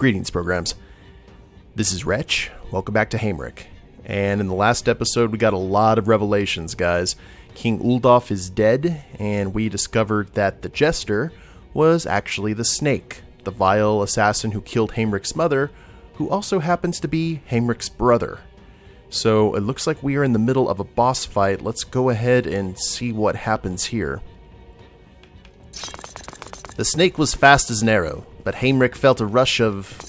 Greetings, programs. This is Wretch. Welcome back to Haimrik. And in the last episode, we got a lot of revelations, guys. King Uldof is dead, and we discovered that the Jester was actually the Snake, the vile assassin who killed Haimrik's mother, who also happens to be Haimrik's brother. So it looks like we are in the middle of a boss fight. Let's go ahead and see what happens here. The Snake was fast as an arrow, but Haimrik felt a rush of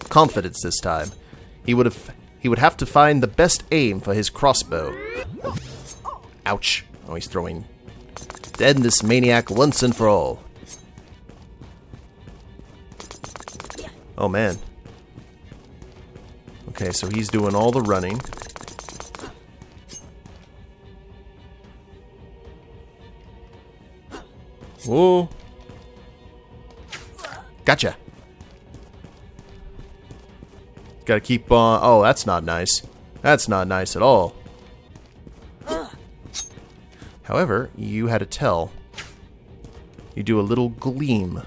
confidence this time. He would have to find the best aim for his crossbow. Ouch. Oh, he's throwing. End this maniac once and for all. Oh, man. Okay, so he's doing all the running. Whoa. Gotcha. Gotta keep on. Oh, that's not nice. That's not nice at all. However, you had a tell. You do a little gleam.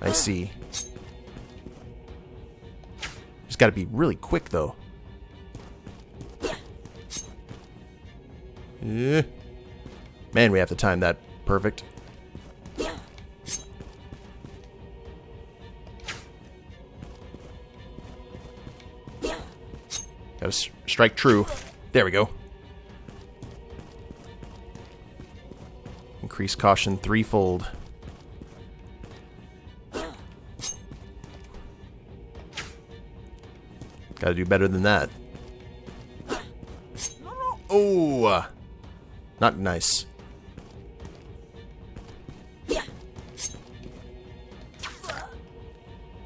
I see. Just gotta be really quick, though. Man, we have to time that perfect. Gotta strike true. There we go. Increase caution threefold. Gotta do better than that. Oh! Not nice.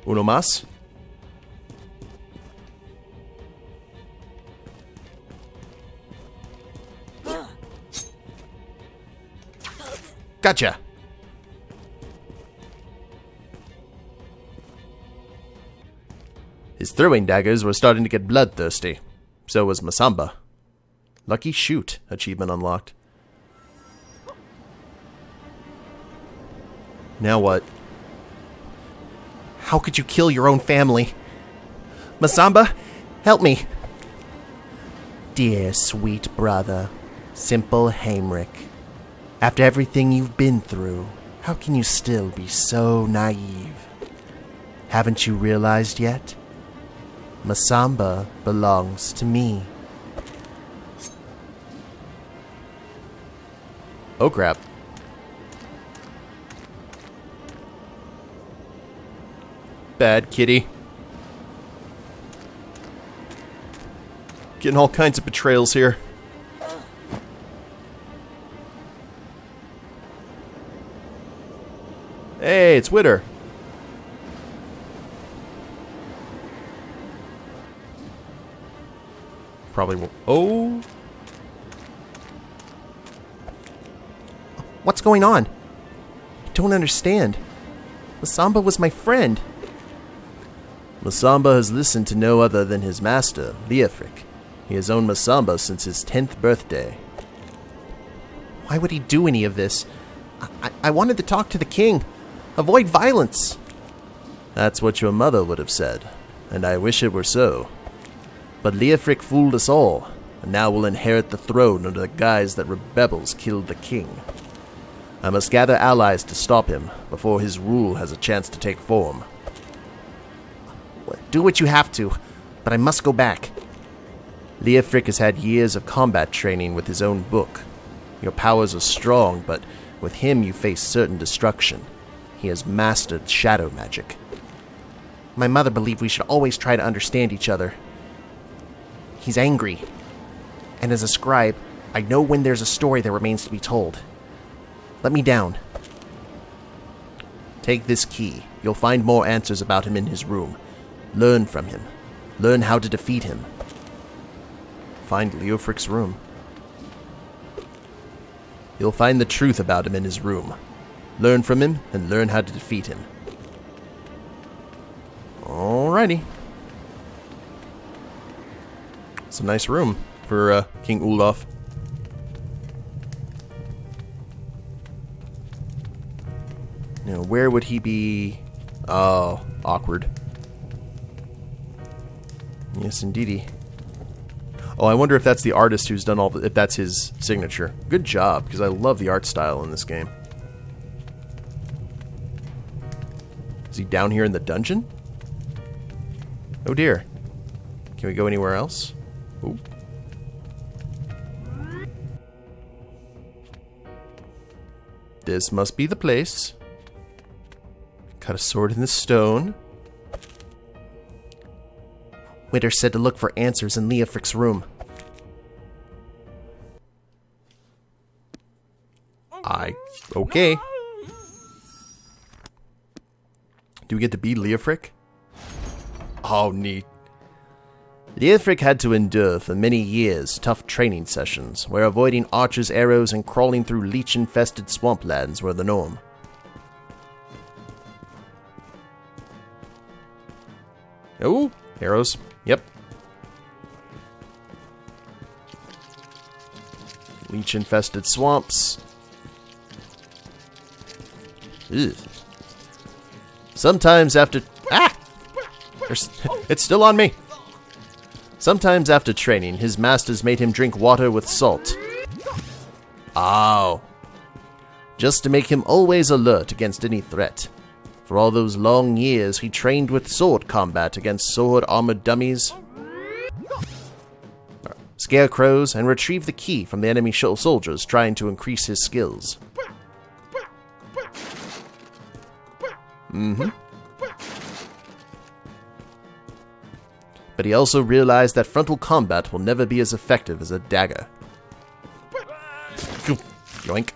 Uno más. Gotcha. His throwing daggers were starting to get bloodthirsty. So was Masamba. Lucky shoot. Achievement unlocked. Now what? How could you kill your own family? Masamba, help me. Dear sweet brother, simple Haimrik. After everything you've been through, how can you still be so naive? Haven't you realized yet? Masamba belongs to me. Oh crap. Bad kitty. Getting all kinds of betrayals here. Hey, it's Witter. Probably won't. Oh. What's going on? I don't understand. Masamba was my friend. Masamba has listened to no other than his master, Leofric. He has owned Masamba since his 10th birthday. Why would he do any of this? I wanted to talk to the king. Avoid violence. That's what your mother would have said, and I wish it were so. But Leofric fooled us all, and now will inherit the throne under the guise that rebels killed the king. I must gather allies to stop him before his rule has a chance to take form. Do what you have to, but I must go back. Leofric has had years of combat training with his own book. Your powers are strong, but with him you face certain destruction. He has mastered shadow magic. My mother believed we should always try to understand each other. He's angry. And as a scribe, I know when there's a story that remains to be told. Let me down. Take this key. You'll find more answers about him in his room. Learn from him. Learn how to defeat him. Find Leofric's room. You'll find the truth about him in his room. Learn from him, and learn how to defeat him. Alrighty. It's a nice room for King Uldof. Now, where would he be Oh, awkward. Yes, indeedy. Oh, I wonder if that's the artist who's done all the... if that's his signature. Good job, because I love the art style in this game. Is he down here in the dungeon? Oh dear. Can we go anywhere else? Ooh. This must be the place. Cut a sword in the stone. Witter said to look for answers in Leofric's room. Okay. Do we get to be Leofric? Oh, neat. Leofric had to endure for many years tough training sessions, where avoiding archers' arrows and crawling through leech-infested swamplands were the norm. Oh, arrows. Yep. Leech-infested swamps. Ugh. Sometimes after... Ah! It's still on me. Sometimes after training, his masters made him drink water with salt. Oh. Just to make him always alert against any threat. For all those long years, he trained with sword combat against sword-armored dummies, scarecrows, and retrieved the key from the enemy soldiers trying to increase his skills. But he also realized that frontal combat will never be as effective as a dagger. Yoink.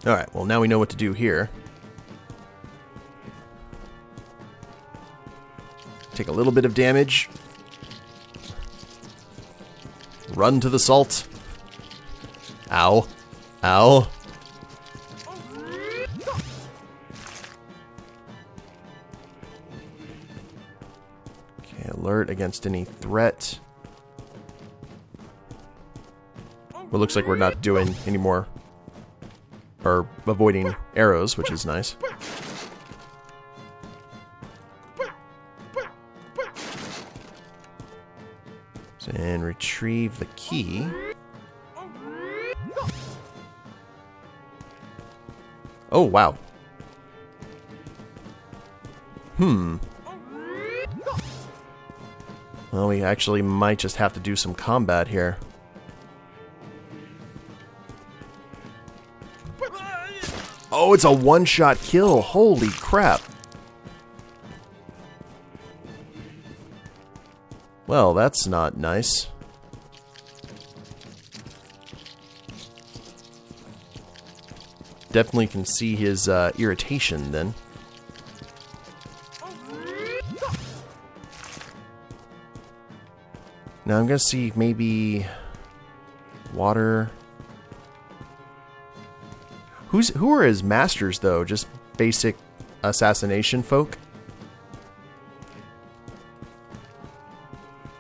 Alright, well now we know what to do here. Take a little bit of damage. Run to the salt. Ow. Ow. Okay, alert against any threat. Well, looks like we're not doing any more, or avoiding arrows, which is nice. And retrieve the key. Oh, wow. Well, we actually might just have to do some combat here. Oh, it's a one-shot kill. Holy crap. Well, that's not nice. Definitely can see his irritation then. Now I'm gonna see maybe water. Who are his masters though? Just basic assassination folk?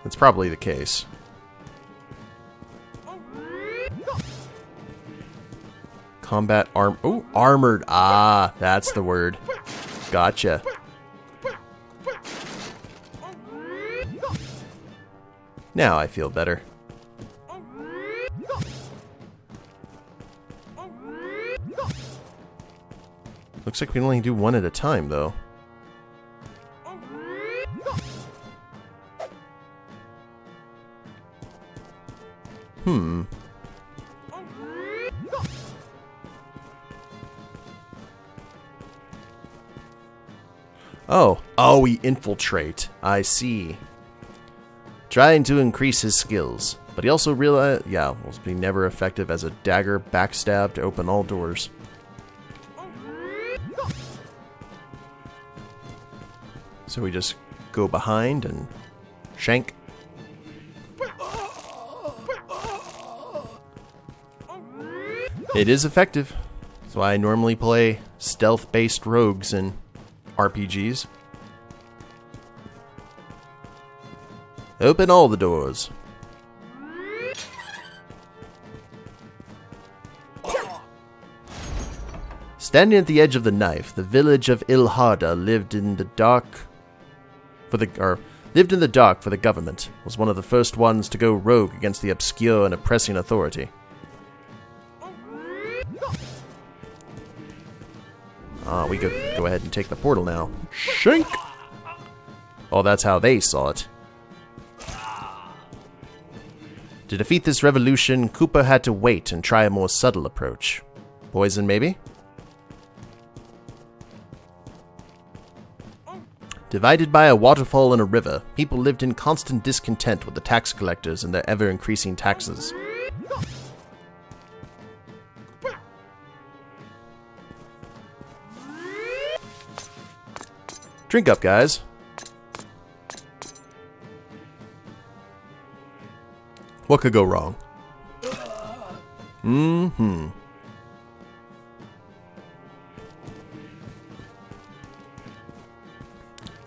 That's probably the case. Combat armored. Ah, that's the word. Gotcha. Now I feel better. Looks like we can only do one at a time, though. Oh, we infiltrate. I see. Trying to increase his skills, but he also realized, yeah, will be never effective as a dagger backstab to open all doors. So we just go behind and shank. It is effective. That's why I normally play stealth-based rogues in RPGs. Open all the doors. Standing at the edge of the knife, the village of Ilharda lived in the dark for the government, was one of the first ones to go rogue against the obscure and oppressing authority. We could go ahead and take the portal now. Shink! Oh, that's how they saw it. To defeat this revolution, Koopa had to wait and try a more subtle approach. Poison, maybe? Divided by a waterfall and a river, people lived in constant discontent with the tax collectors and their ever-increasing taxes. Drink up, guys. What could go wrong?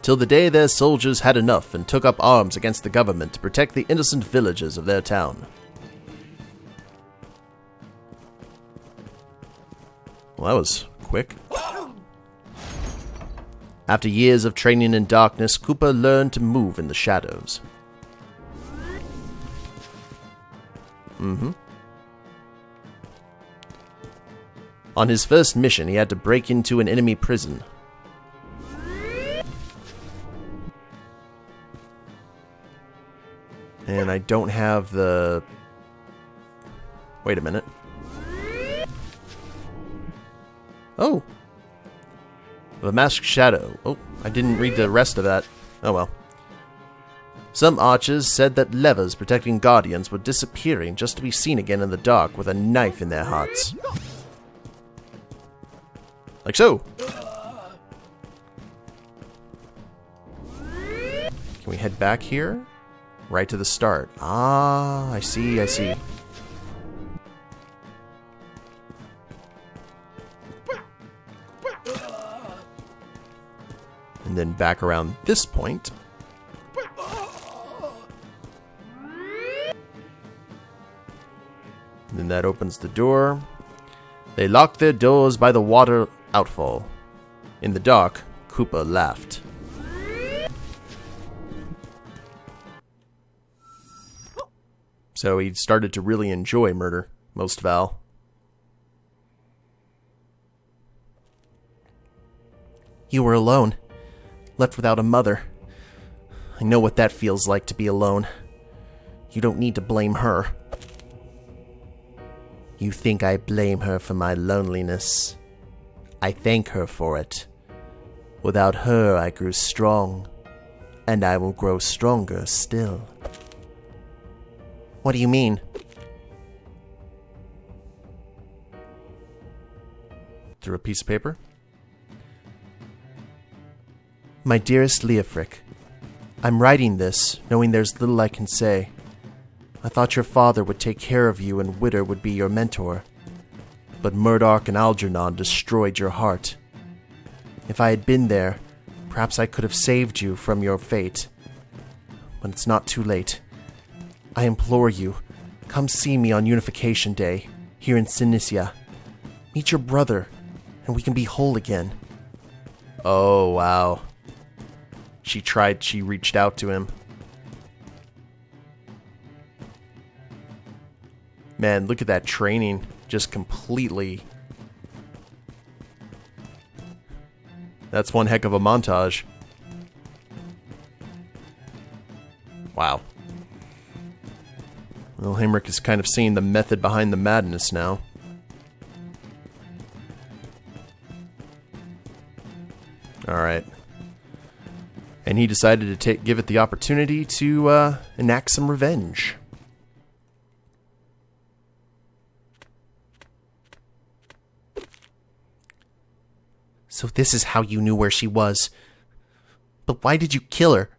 Till the day their soldiers had enough and took up arms against the government to protect the innocent villagers of their town. Well, that was quick. After years of training in darkness, Koopa learned to move in the shadows. On his first mission, he had to break into an enemy prison. And I don't have the... Wait a minute. Oh! The Masked Shadow. Oh, I didn't read the rest of that. Oh well. Some archers said that levers protecting guardians were disappearing just to be seen again in the dark with a knife in their hearts. Like so. Can we head back here? Right to the start. Ah, I see, I see. And then back around this point. And then that opens the door. They locked their doors by the water outfall. In the dark, Koopa laughed. So he started to really enjoy murder, most Val. You were alone, left without a mother. I know what that feels like to be alone. You don't need to blame her. You think I blame her for my loneliness? I thank her for it. Without her, I grew strong, and I will grow stronger still. What do you mean? Through a piece of paper. My dearest Leofric, I'm writing this, knowing there's little I can say. I thought your father would take care of you and Witter would be your mentor. But Murdoch and Algernon destroyed your heart. If I had been there, perhaps I could have saved you from your fate. But it's not too late. I implore you, come see me on Unification Day, here in Sinisia. Meet your brother, and we can be whole again. Oh, wow. She reached out to him. Man, look at that training. Just completely... That's one heck of a montage. Wow. Well, Haimrik is kind of seeing the method behind the madness now. Alright. And he decided to give it the opportunity to enact some revenge. So this is how you knew where she was. But why did you kill her?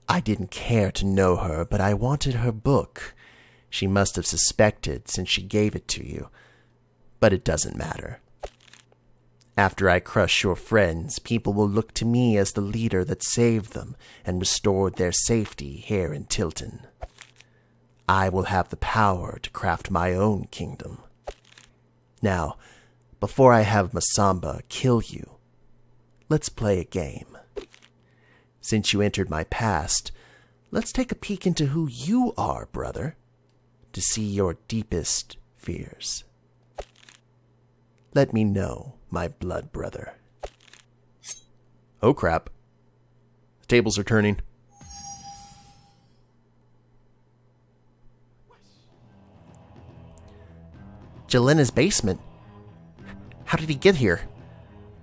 I didn't care to know her, but I wanted her book. She must have suspected since she gave it to you. But it doesn't matter. After I crush your friends, people will look to me as the leader that saved them and restored their safety here in Tilton. I will have the power to craft my own kingdom. Now, Before I have Masamba kill you, let's play a game. Since you entered my past, let's take a peek into who you are, brother, to see your deepest fears. Let me know, my blood brother. Oh crap. The tables are turning. Jelena's basement? How did he get here?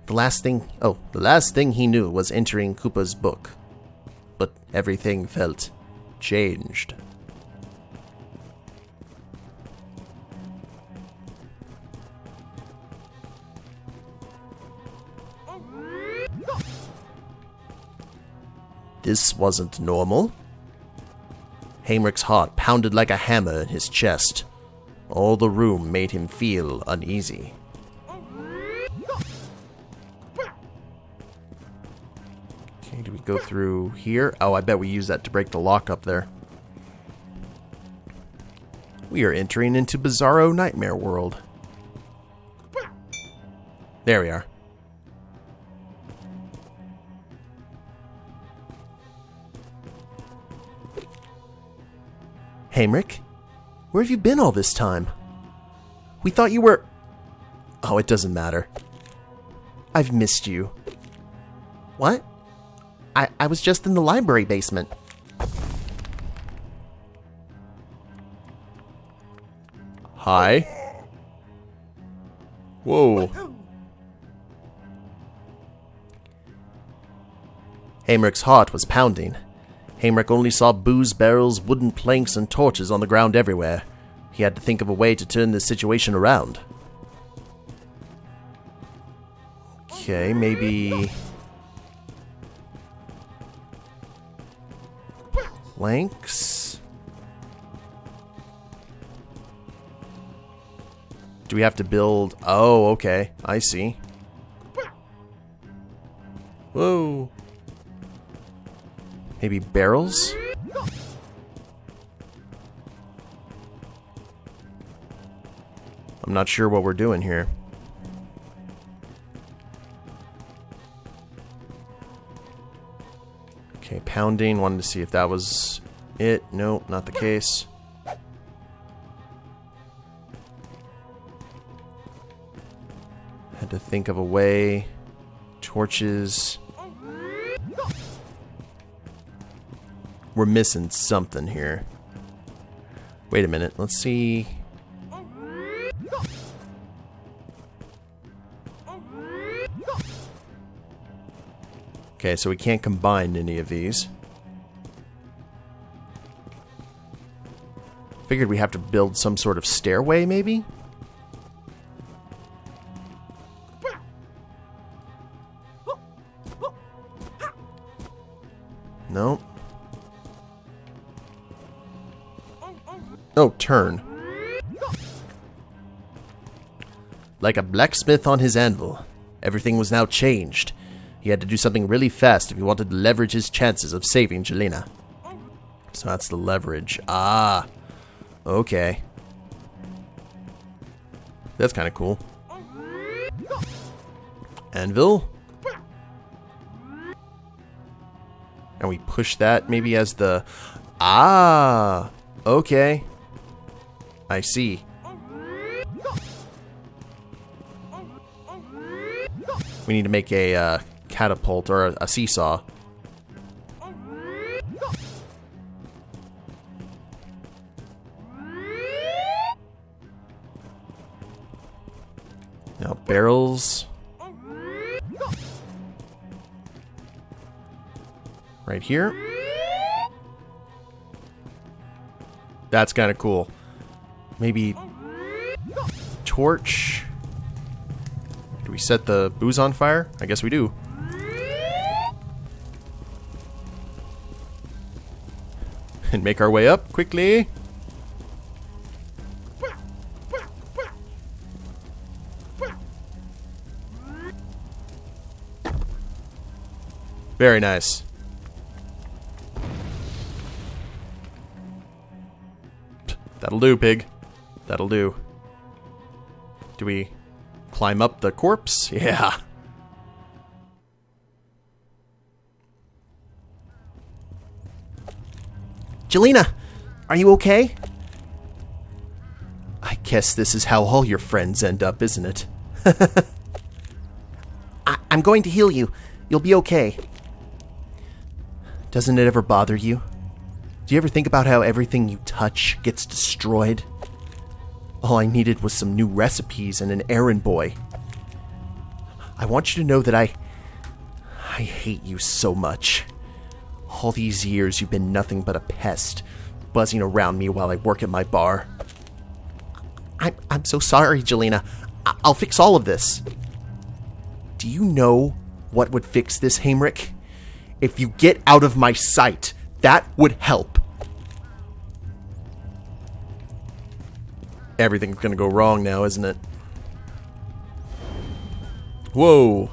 The last thing he knew was entering Koopa's book. But everything felt changed. This wasn't normal. Haimrik's heart pounded like a hammer in his chest. All the room made him feel uneasy. Okay, do we go through here? Oh, I bet we use that to break the lock up there. We are entering into Bizarro Nightmare World. There we are. Haimrik, where have you been all this time? We thought you were... Oh, it doesn't matter. I've missed you. What? I was just in the library basement. Hi. Whoa. Haimrik's heart was pounding. Haimrik only saw booze barrels, wooden planks, and torches on the ground everywhere. He had to think of a way to turn this situation around. Okay, maybe... planks? Do we have to build... Oh, okay. I see. Whoa. Maybe barrels? I'm not sure what we're doing here. Okay, pounding. Wanted to see if that was it. No, not the case. Had to think of a way. Torches. We're missing something here. Wait a minute. Let's see. Okay, so we can't combine any of these. Figured we have to build some sort of stairway, maybe? No. Oh, turn. Like a blacksmith on his anvil, everything was now changed. He had to do something really fast if he wanted to leverage his chances of saving Jelena. So that's the leverage. Ah, okay. That's kind of cool. Anvil. And we push that maybe as the... Ah, okay. I see. We need to make a catapult or a seesaw. Now barrels. Right here. That's kind of cool. Maybe torch. Do we set the booze on fire? I guess we do. And make our way up quickly. Very nice. That'll do, pig. That'll do. Do we climb up the corpse? Yeah. Jelena, are you okay? I guess this is how all your friends end up, isn't it? I'm going to heal you. You'll be okay. Doesn't it ever bother you? Do you ever think about how everything you touch gets destroyed? All I needed was some new recipes and an errand boy. I want you to know that I hate you so much. All these years you've been nothing but a pest, buzzing around me while I work at my bar. I'm so sorry, Jelena. I'll fix all of this. Do you know what would fix this, Haimrik? If you get out of my sight, that would help. Everything's gonna go wrong now, isn't it? Whoa.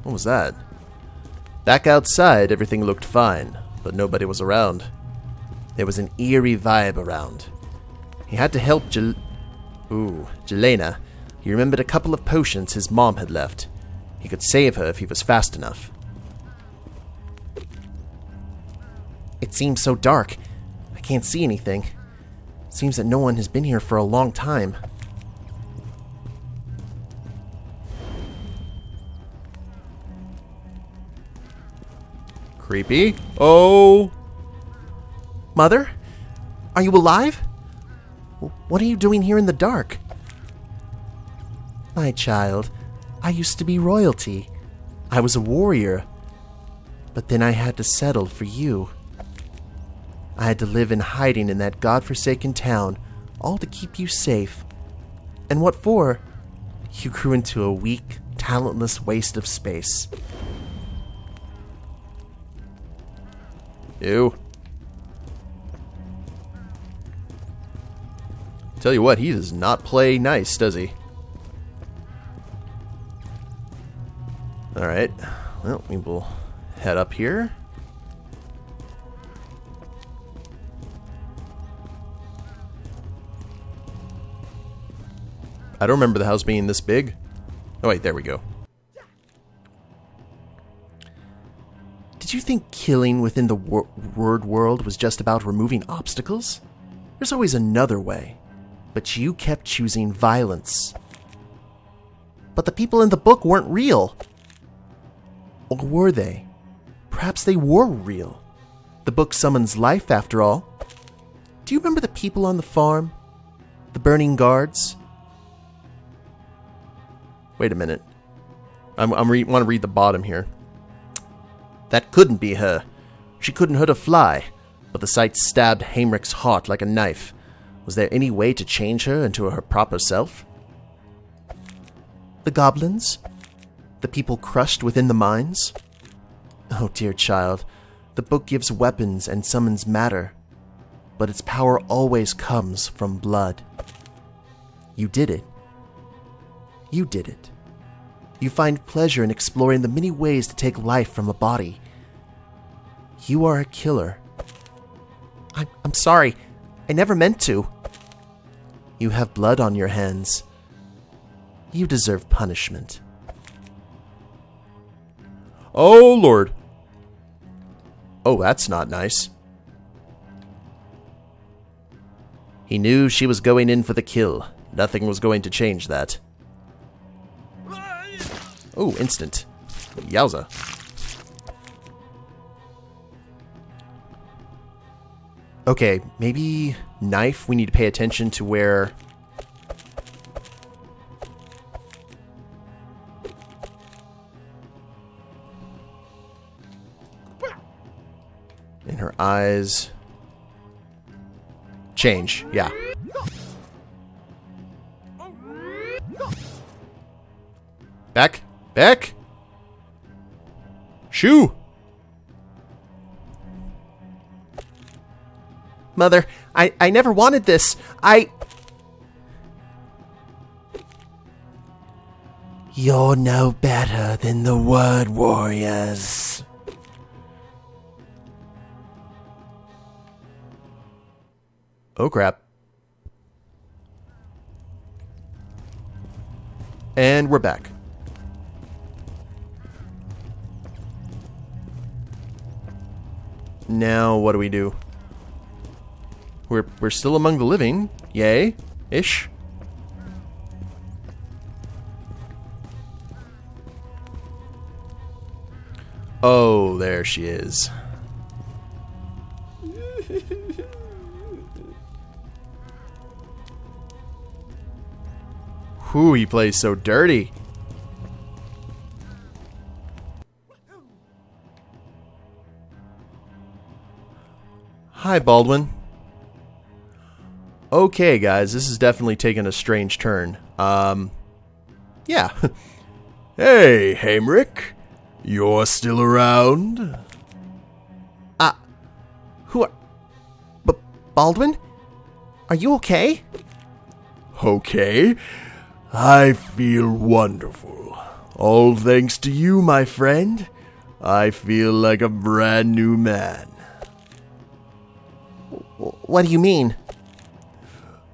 What was that? Back outside, everything looked fine, but nobody was around. There was an eerie vibe around. He had to help Jelena. He remembered a couple of potions his mom had left. He could save her if he was fast enough. It seems so dark. I can't see anything. Seems that no one has been here for a long time. Creepy. Oh. Mother? Are you alive? What are you doing here in the dark? My child, I used to be royalty. I was a warrior. But then I had to settle for you. I had to live in hiding in that godforsaken town, all to keep you safe. And what for? You grew into a weak, talentless waste of space. Ew. Tell you what, he does not play nice, does he? Alright, well, we will head up here. I don't remember the house being this big. Oh wait, there we go. Did you think killing within the word world was just about removing obstacles? There's always another way. But you kept choosing violence. But the people in the book weren't real. Or were they? Perhaps they were real. The book summons life, after all. Do you remember the people on the farm? The burning guards? Wait a minute. I want to read the bottom here. That couldn't be her. She couldn't hurt a fly, but the sight stabbed Haimrik's heart like a knife. Was there any way to change her into her proper self? The goblins? The people crushed within the mines? Oh, dear child, the book gives weapons and summons matter, but its power always comes from blood. You did it. You did it. You find pleasure in exploring the many ways to take life from a body. You are a killer. I'm sorry. I never meant to. You have blood on your hands. You deserve punishment. Oh, Lord. Oh, that's not nice. He knew she was going in for the kill. Nothing was going to change that. Oh, instant. Yowza. Okay, maybe knife. We need to pay attention to where... in her eyes. Change, yeah. Back. Back. Shoo. Mother, I never wanted this. You're no better than the word warriors. Oh, crap. And we're back. Now, what do we do? We're still among the living. Yay. Ish. Oh, there she is. Whew, he plays so dirty. Hi, Baldwin. Okay, guys, this is definitely taking a strange turn. Yeah. Hey, Haimrik. You're still around? Who are... Baldwin? Are you okay? Okay. I feel wonderful. All thanks to you, my friend. I feel like a brand new man. What do you mean?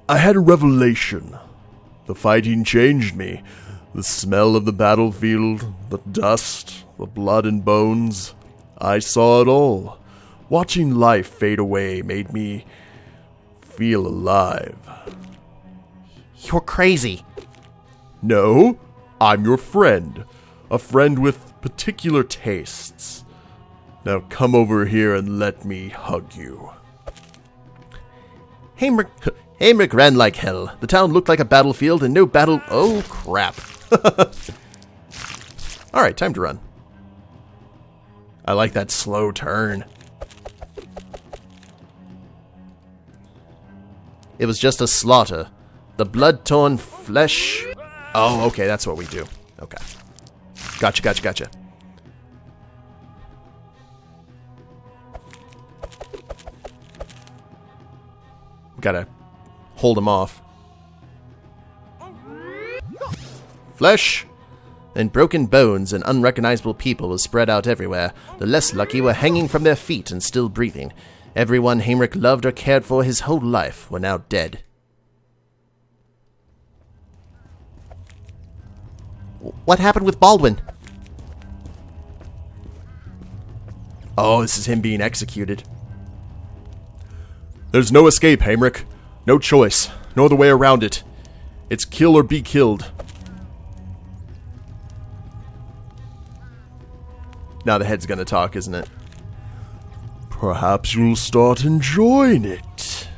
I had a revelation. The fighting changed me. The smell of the battlefield, the dust, the blood and bones. I saw it all. Watching life fade away made me feel alive. You're crazy. No, I'm your friend. A friend with particular tastes. Now come over here and let me hug you. Haimrik ran like hell. The town looked like a battlefield and no battle... Oh, crap. Alright, time to run. I like that slow turn. It was just a slaughter. The blood-torn flesh... Oh, okay, that's what we do. Okay. Gotcha. Gotta hold him off. Flesh and broken bones and unrecognizable people were spread out everywhere. The less lucky were hanging from their feet and still breathing. Everyone Haimrik loved or cared for his whole life were now dead. What happened with Baldwin? Oh, this is him being executed. There's no escape, Haimrik. No choice. No other way around it. It's kill or be killed. Now the head's gonna talk, isn't it? Perhaps you'll start enjoying it.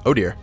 Oh dear.